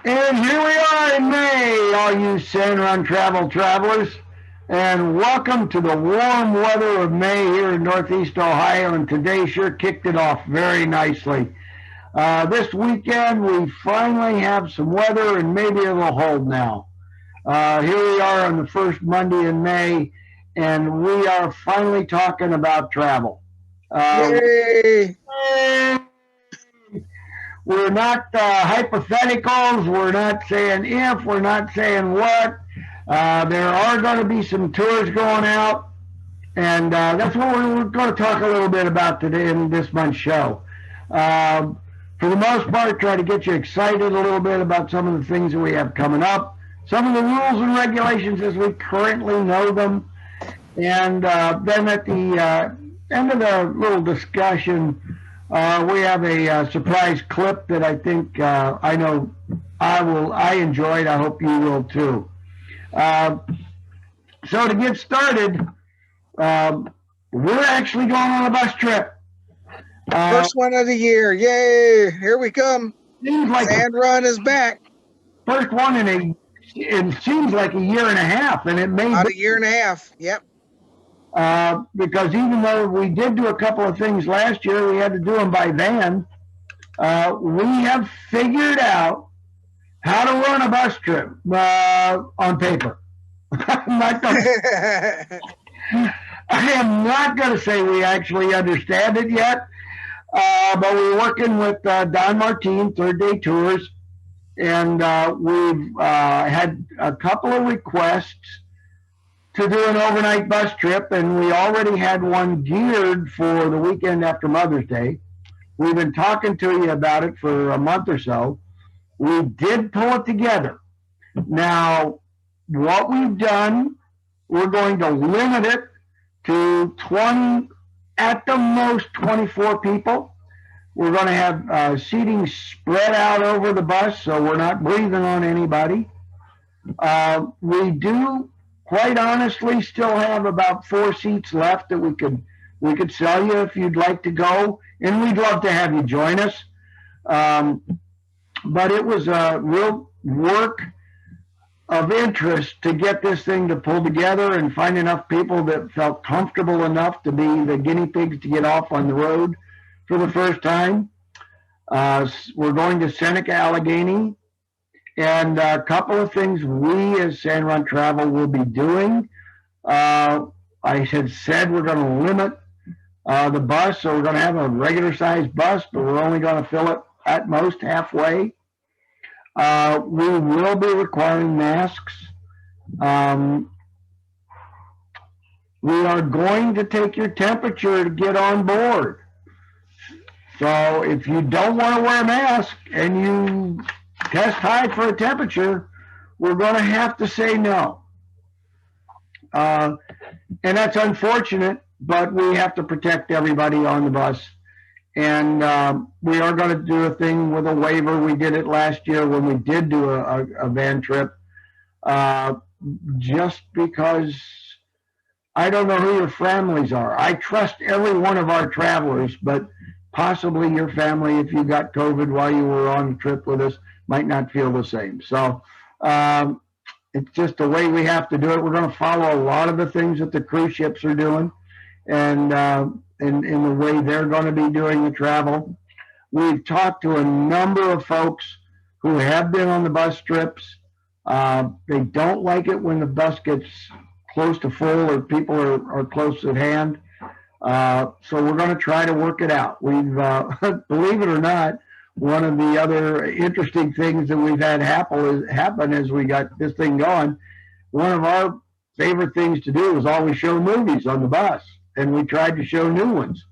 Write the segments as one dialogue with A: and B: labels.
A: And here we are in May, all you San Juan travelers, and welcome to the warm weather of May here in Northeast Ohio, and today sure kicked it off very nicely. This weekend we finally have some weather and maybe it'll hold now. Here we are on the first Monday in May, and we are finally talking about travel.
B: Yay!
A: We're not hypotheticals. We're not saying if. We're not saying what. There are going to be some tours going out, and that's what we're going to talk a little bit about today in this month's show. For the most part, try to get you excited a little bit about some of the things that we have coming up, some of the rules and regulations as we currently know them, and then at the end of the little discussion, we have a surprise clip that I think I know I enjoyed. I hope you will too. So to get started, we're actually going on a bus trip.
B: First one of the year. Yay! Here we come.
A: Seems like
B: Sand Run is back.
A: First one it seems like a year and a half, and it may
B: About
A: be
B: a year and a half. Yep.
A: because even though we did do a couple of things last year, we had to do them by van. We have figured out how to run a bus trip on paper. I am not going to say we actually understand it yet, but we're working with Don Martin, Third Day Tours, and we've had a couple of requests to do an overnight bus trip, and we already had one geared for the weekend after Mother's Day. We've been talking to you about it for a month or so. We did pull it together. Now, what we've done, we're going to limit it to 20, at the most 24 people. We're going to have seating spread out over the bus, so we're not breathing on anybody. We do, quite honestly, still have about 4 seats left that we could sell you if you'd like to go, and we'd love to have you join us. But it was a real work of interest to get this thing to pull together and find enough people that felt comfortable enough to be the guinea pigs to get off on the road for the first time. We're going to Seneca, Allegheny, and a couple of things we as San Juan Travel will be doing. I had said we're going to limit the bus, so we're going to have a regular sized bus, but we're only going to fill it at most halfway. We will be requiring masks. We are going to take your temperature to get on board. So if you don't want to wear a mask and you test high for a temperature, we're going to have to say no. And that's unfortunate, but we have to protect everybody on the bus. And we are going to do a thing with a waiver. We did it last year when we did do a van trip, just because I don't know who your families are. I trust every one of our travelers, but possibly your family, if you got COVID while you were on the trip with us, might not feel the same. So it's just the way we have to do it. We're going to follow a lot of the things that the cruise ships are doing, and in the way they're going to be doing the travel. We've talked to a number of folks who have been on the bus trips. They don't like it when the bus gets close to full or people are close at hand. So we're going to try to work it out. We've, believe it or not, one of the other interesting things that we've had happen as we got this thing going, one of our favorite things to do is always show movies on the bus, and we tried to show new ones.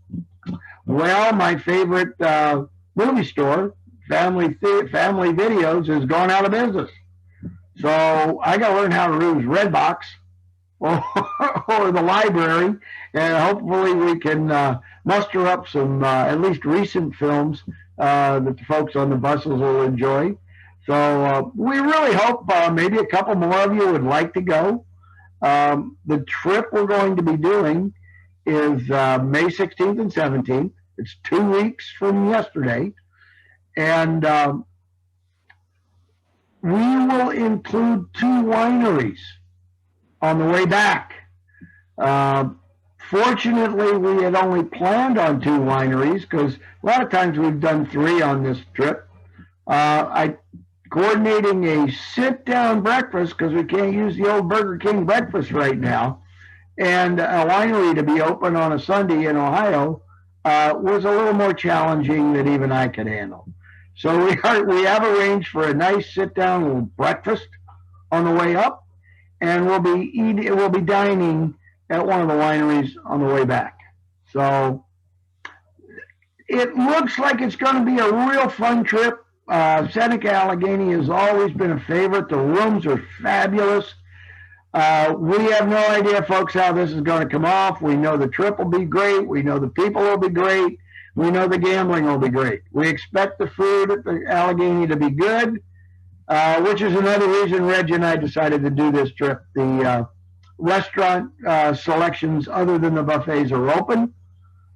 A: Well, my favorite movie store, Family Videos, has gone out of business. So I got to learn how to use Redbox or the library, and hopefully we can muster up some at least recent films that the folks on the buses will enjoy. So we really hope maybe a couple more of you would like to go. The trip we're going to be doing is May 16th and 17th. It's 2 weeks from yesterday. And we will include 2 wineries on the way back. Fortunately, we had only planned on 2 wineries because a lot of times we've done 3 on this trip. I coordinating a sit-down breakfast because we can't use the old Burger King breakfast right now, and a winery to be open on a Sunday in Ohio was a little more challenging than even I could handle. So we have arranged for a nice sit-down breakfast on the way up, and we'll be dining at one of the wineries on the way back. So it looks like it's going to be a real fun trip. Seneca Allegheny has always been a favorite. The rooms are fabulous. We have no idea, folks, how this is going to come off. We know the trip will be great. We know the people will be great. We know the gambling will be great. We expect the food at the Allegheny to be good, which is another reason Reg and I decided to do this trip. The restaurant selections other than the buffets are open,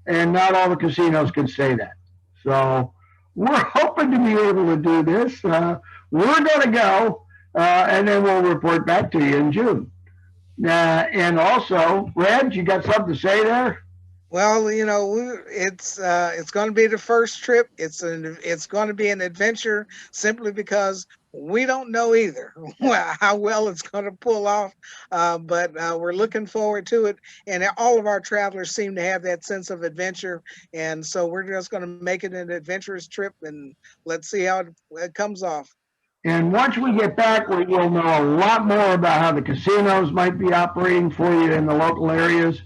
A: and not all the casinos can say that. So we're hoping to be able to do this. We're going to go, and then we'll report back to you in June. And also, Reg, you got something to say there?
B: Well, it's going to be the first trip. It's going to be an adventure simply because we don't know either how well it's going to pull off. But we're looking forward to it, and all of our travelers seem to have that sense of adventure, and so we're just going to make it an adventurous trip, and let's see how it comes off.
A: And once we get back, we will know a lot more about how the casinos might be operating for you in the local areas.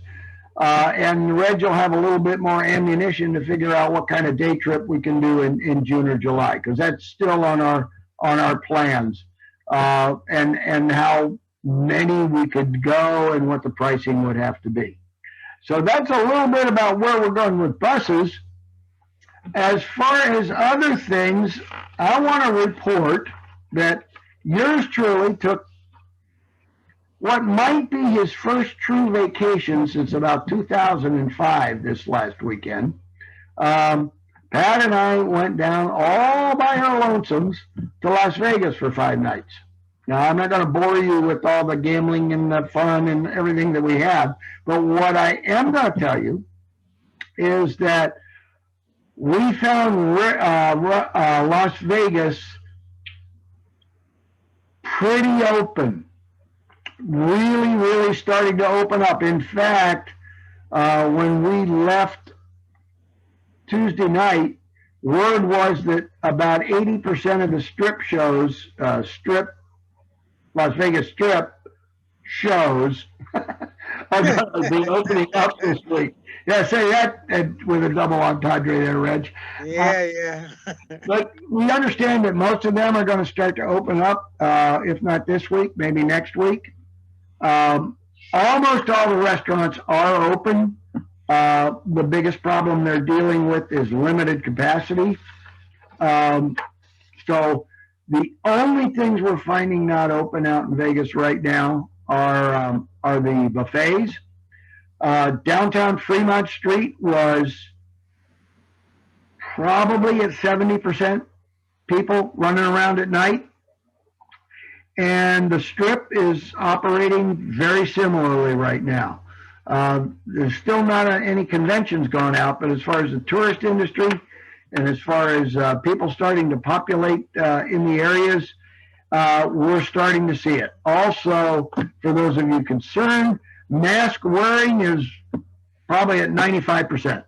A: And Reg will have a little bit more ammunition to figure out what kind of day trip we can do in June or July, because that's still on our plans, and how many we could go and what the pricing would have to be. So that's a little bit about where we're going with buses. As far as other things, I want to report that yours truly took what might be his first true vacation since about 2005 this last weekend. Pat and I went down all by our lonesomes to Las Vegas for 5 nights. Now, I'm not going to bore you with all the gambling and the fun and everything that we have, but what I am going to tell you is that we found Las Vegas pretty open. Really, really starting to open up. In fact, when we left Tuesday night, word was that about 80% of the strip shows, Las Vegas Strip shows, are going to be opening up this week. Yeah, say that with a double entendre there, Reg.
B: Yeah.
A: But we understand that most of them are going to start to open up, if not this week, maybe next week. Almost all the restaurants are open. The biggest problem they're dealing with is limited capacity. So the only things we're finding not open out in Vegas right now are the buffets. Downtown Fremont Street was probably at 70% people running around at night. And the Strip is operating very similarly right now. There's still not any conventions going out, but as far as the tourist industry and as far as people starting to populate in the areas, we're starting to see it. Also, for those of you concerned, mask wearing is probably at 95%.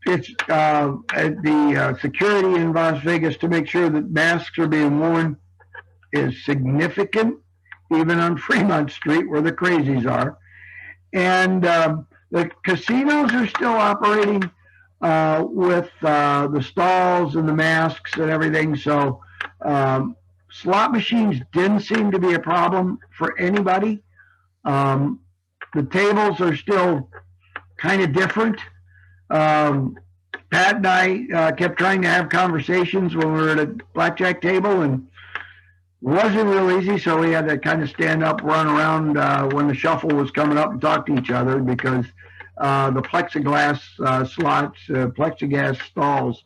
A: It's the security in Las Vegas to make sure that masks are being worn is significant, even on Fremont Street where the crazies are. And the casinos are still operating with the stalls and the masks and everything. So slot machines didn't seem to be a problem for anybody. The tables are still kind of different. Pat and I kept trying to have conversations when we were at a blackjack table, and wasn't real easy, so we had to kind of stand up, run around when the shuffle was coming up and talk to each other, because the plexiglass slots, plexiglass stalls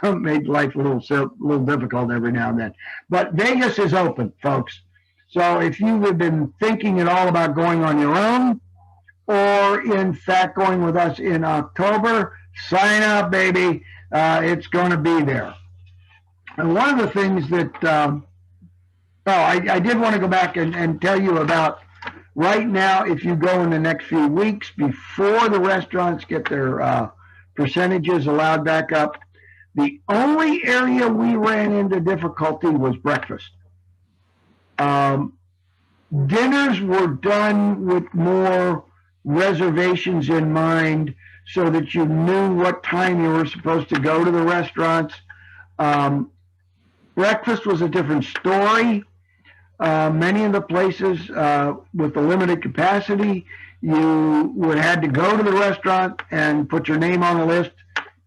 A: made life a little difficult every now and then. But Vegas is open, folks. So if you have been thinking at all about going on your own, or in fact going with us in October, sign up, baby. It's going to be there. And one of the things that, I did want to go back and tell you about right now, if you go in the next few weeks before the restaurants get their percentages allowed back up, the only area we ran into difficulty was breakfast. Dinners were done with more reservations in mind so that you knew what time you were supposed to go to the restaurants. Breakfast was a different story. Many of the places with the limited capacity, you would have to go to the restaurant and put your name on a list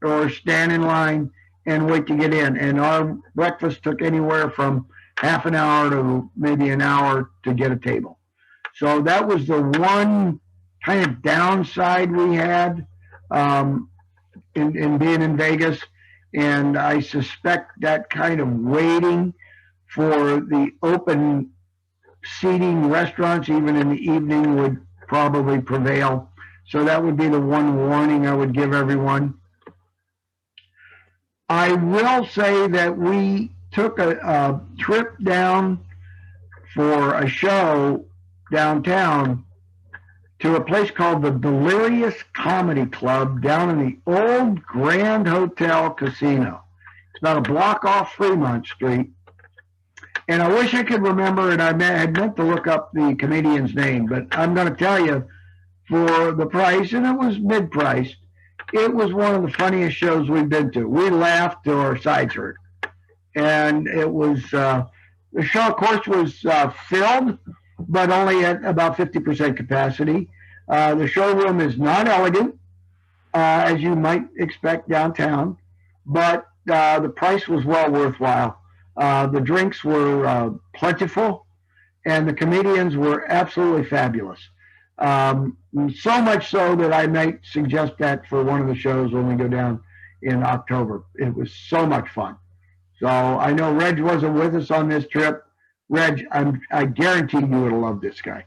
A: or stand in line and wait to get in. And our breakfast took anywhere from half an hour to maybe an hour to get a table. So that was the one kind of downside we had in being in Vegas. And I suspect that kind of waiting for the open seating restaurants, even in the evening, would probably prevail. So that would be the one warning I would give everyone. I will say that we took a trip down for a show downtown to a place called the Delirious Comedy Club down in the old Grand Hotel Casino. It's about a block off Fremont Street. And I wish I could remember, and I had meant to look up the comedian's name, but I'm going to tell you, for the price, and it was mid-priced, it was one of the funniest shows we've been to. We laughed till our sides hurt. And it was, the show, of course, was filled, but only at about 50% capacity. The showroom is not elegant, as you might expect downtown, but the price was well worthwhile. The drinks were plentiful, and the comedians were absolutely fabulous. So much so that I might suggest that for one of the shows when we go down in October. It was so much fun. So I know Reg wasn't with us on this trip. Reg, I guarantee you would love this guy.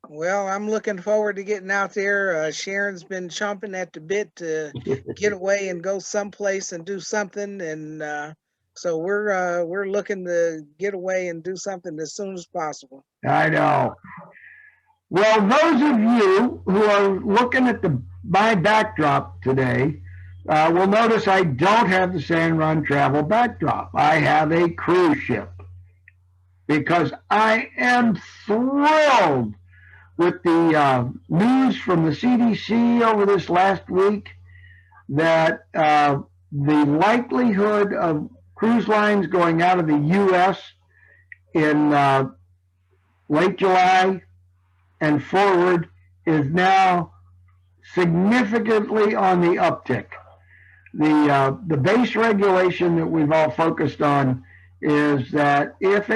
B: Well, I'm looking forward to getting out there. Sharon's been chomping at the bit to get away and go someplace and do something, and so we're looking to get away and do something as soon as possible.
A: I know. Well, those of you who are looking at my backdrop today will notice I don't have the San Run Travel backdrop. I have a cruise ship because I am thrilled with the news from the CDC over this last week that the likelihood of cruise lines going out of the U.S. in late July and forward is now significantly on the uptick. The base regulation that we've all focused on is that if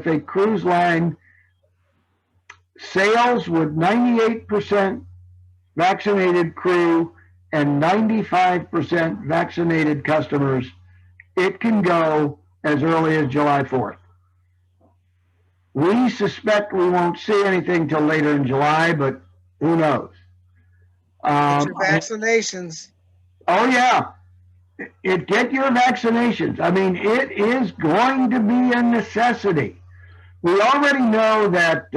A: a cruise line sails with 98% vaccinated crew and 95% vaccinated customers, it can go as early as July 4th. We suspect we won't see anything till later in July, but who knows?
B: Get your vaccinations.
A: Oh, yeah. Get your vaccinations. I mean, it is going to be a necessity. We already know that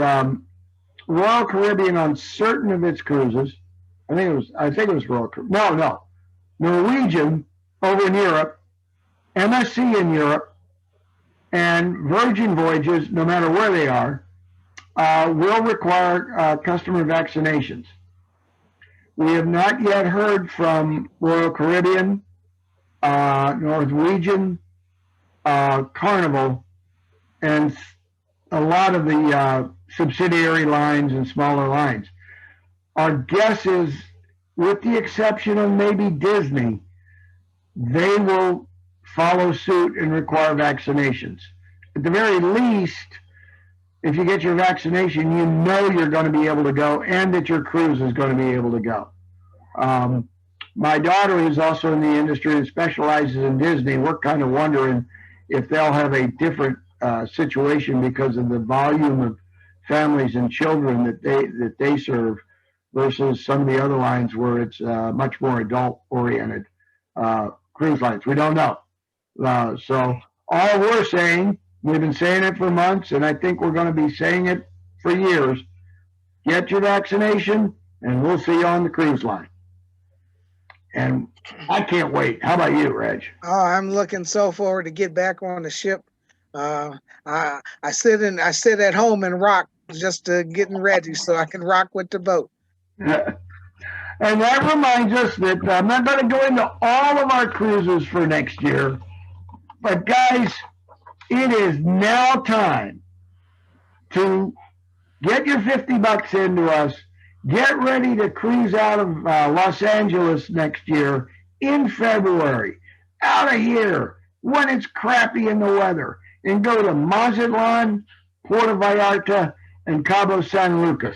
A: Royal Caribbean on certain of its cruises, I think it was Royal Caribbean. No. Norwegian over in Europe, MSC in Europe, and Virgin voyages, no matter where they are, will require customer vaccinations. We have not yet heard from Royal Caribbean, Norwegian, Carnival, and a lot of the subsidiary lines and smaller lines. Our guess is, with the exception of maybe Disney, they will follow suit and require vaccinations. At the very least, if you get your vaccination, you know you're going to be able to go and that your cruise is going to be able to go. my daughter, who's also in the industry and specializes in Disney, we're kind of wondering if they'll have a different situation because of the volume of families and children that they serve versus some of the other lines where it's much more adult oriented cruise lines. We don't know. So all we're saying, we've been saying it for months, and I think we're going to be saying it for years. Get your vaccination, and we'll see you on the cruise line. And I can't wait. How about you, Reg?
B: Oh, I'm looking so forward to get back on the ship. I sit at home and rock just getting ready so I can rock with the boat.
A: And that reminds us that I'm not going to go into all of our cruises for next year, but guys, it is now time to get your $50 into us. Get ready to cruise out of Los Angeles next year in February, out of here when it's crappy in the weather, and go to Mazatlan, Puerto Vallarta, and Cabo San Lucas.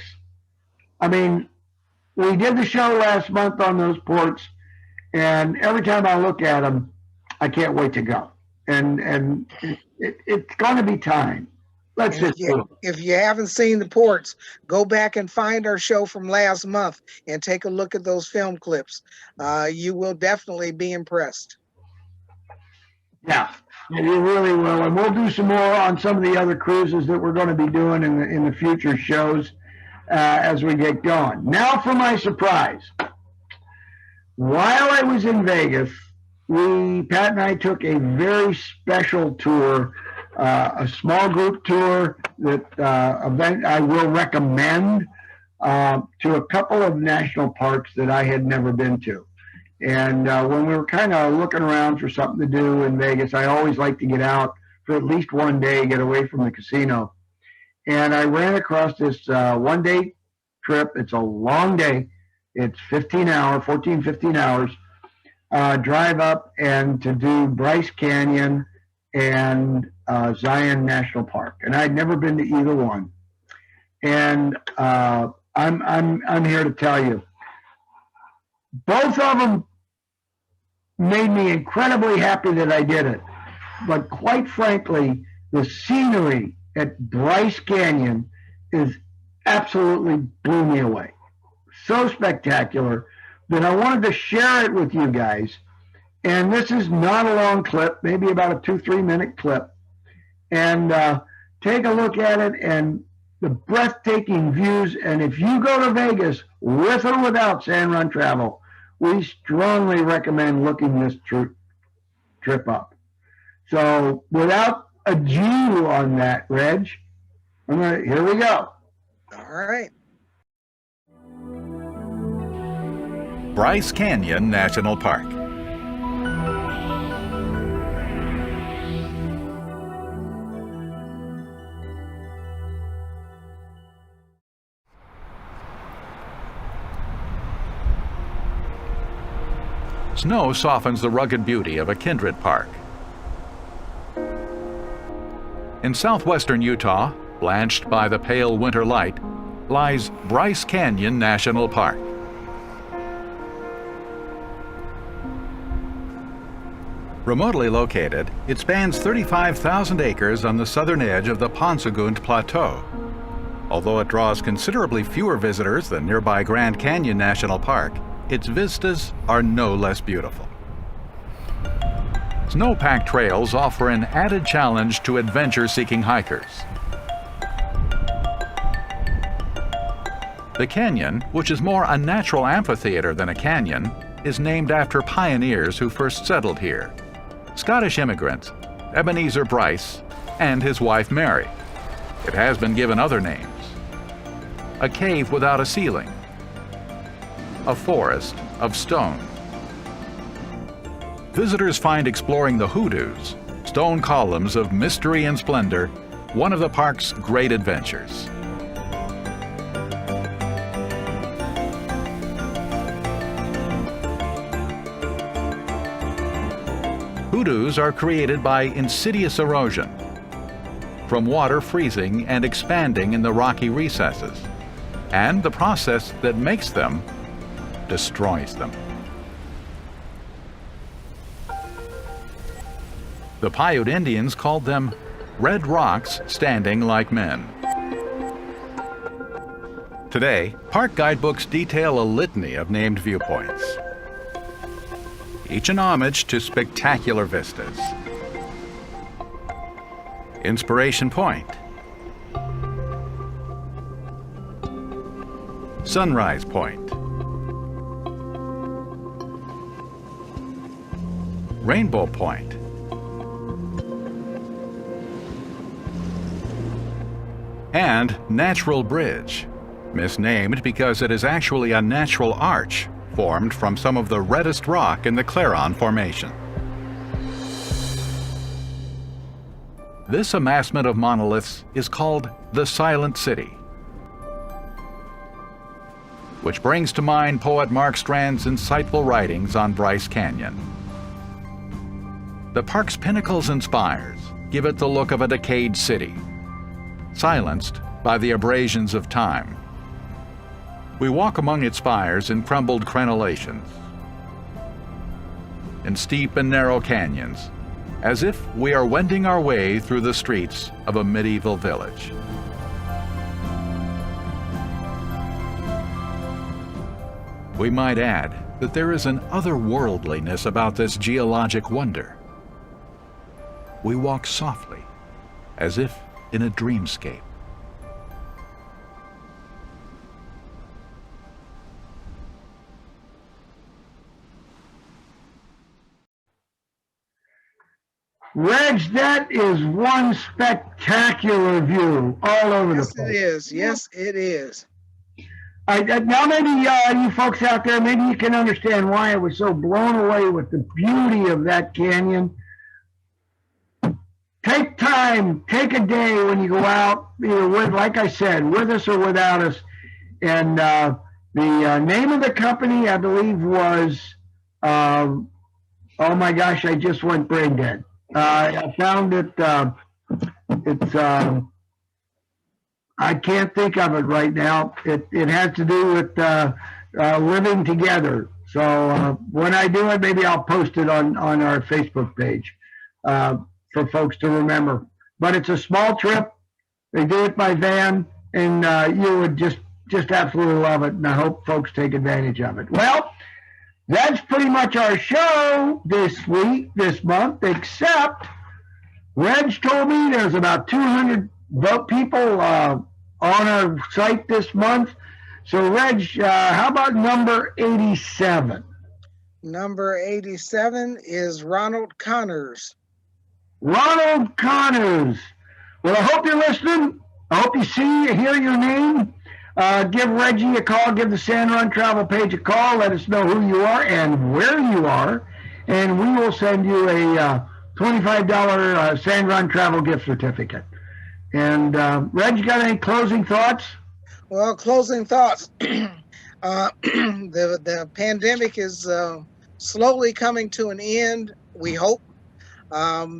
A: I mean, we did the show last month on those ports, and every time I look at them, I can't wait to go. And it's going to be time. Let's just do it.
B: If you haven't seen the ports, go back and find our show from last month and take a look at those film clips. You will definitely be impressed.
A: Yeah, you really will. And we'll do some more on some of the other cruises that we're going to be doing in the future shows as we get going. Now for my surprise. While I was in Vegas, Pat and I took a very special tour, a small group tour that event I will recommend to a couple of national parks that I had never been to. And when we were kind of looking around for something to do in Vegas, I always like to get out for at least one day, get away from the casino. And I ran across this one-day trip. It's a long day. It's 15 hours, drive up and to do Bryce Canyon and Zion National Park. And I'd never been to either one. And I'm here to tell you, both of them made me incredibly happy that I did it. But quite frankly, the scenery at Bryce Canyon is absolutely blew me away. So spectacular that I wanted to share it with you guys. And this is not a long clip, maybe about a 2-3 minute clip. And take a look at it and the breathtaking views. And if you go to Vegas with or without San Run Travel, we strongly recommend looking this trip up. So without ado on that, Reg, here we go.
B: All right.
C: Bryce Canyon National Park. Snow softens the rugged beauty of a kindred park. In southwestern Utah, blanched by the pale winter light, lies Bryce Canyon National Park. Remotely located, it spans 35,000 acres on the southern edge of the Ponsagunt Plateau. Although it draws considerably fewer visitors than nearby Grand Canyon National Park, its vistas are no less beautiful. Snow-packed trails offer an added challenge to adventure-seeking hikers. The canyon, which is more a natural amphitheater than a canyon, is named after pioneers who first settled here. Scottish immigrants, Ebenezer Bryce, and his wife Mary. It has been given other names. A cave without a ceiling. A forest of stone. Visitors find exploring the hoodoos, stone columns of mystery and splendor, one of the park's great adventures. Hoodoos are created by insidious erosion, from water freezing and expanding in the rocky recesses, and the process that makes them destroys them. The Paiute Indians called them red rocks standing like men. Today, park guidebooks detail a litany of named viewpoints, each an homage to spectacular vistas. Inspiration Point, Sunrise Point, Rainbow Point, and Natural Bridge, misnamed because it is actually a natural arch formed from some of the reddest rock in the Clarion Formation. This amassment of monoliths is called the Silent City, which brings to mind poet Mark Strand's insightful writings on Bryce Canyon. The park's pinnacles and spires give it the look of a decayed city, silenced by the abrasions of time. We walk among its spires in crumbled crenellations, in steep and narrow canyons, as if we are wending our way through the streets of a medieval village. We might add that there is an otherworldliness about this geologic wonder. We walk softly, as if in a dreamscape.
A: Reg, that is one spectacular view all over the
B: Yes,
A: place.
B: it is. Yes, it is.
A: Now maybe you folks out there, maybe you can understand why I was so blown away with the beauty of that canyon. Take time, take a day when you go out, either with, like I said, with us or without us. And the name of the company, I believe, was, oh my gosh, I just went brain dead. I found it, it's, I can't think of it right now. It has to do with living together. So when I do it, maybe I'll post it on our Facebook page for folks to remember. But it's a small trip. They do it by van, and you would just absolutely love it. And I hope folks take advantage of it. Well, that's pretty much our show this week, this month, except Reg told me there's about 200 people on our site this month. So, Reg, how about number 87?
B: Number 87 is Ronald Connors.
A: Ronald Connors. Well, I hope you're listening. I hope you hear your name. Give Reggie a call. Give the Sand Run Travel page a call. Let us know who you are and where you are. And we will send you a $25 Sand Run Travel gift certificate. And Reg, you got any closing thoughts?
B: Well, closing thoughts. The pandemic is slowly coming to an end, we hope.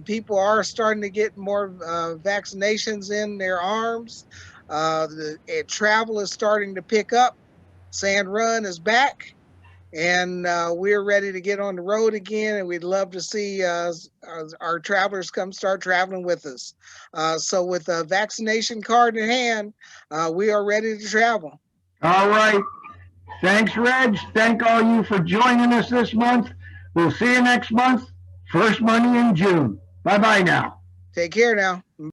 B: People are starting to get more vaccinations in their arms. Travel is starting to pick up. Sand Run is back, and we're ready to get on the road again, and we'd love to see our travelers come start traveling with us. So with a vaccination card in hand, we are ready to travel.
A: All right. Thanks, Reg. Thank all you for joining us this month. We'll see you next month, first Monday in June. Bye-bye now.
B: Take care now.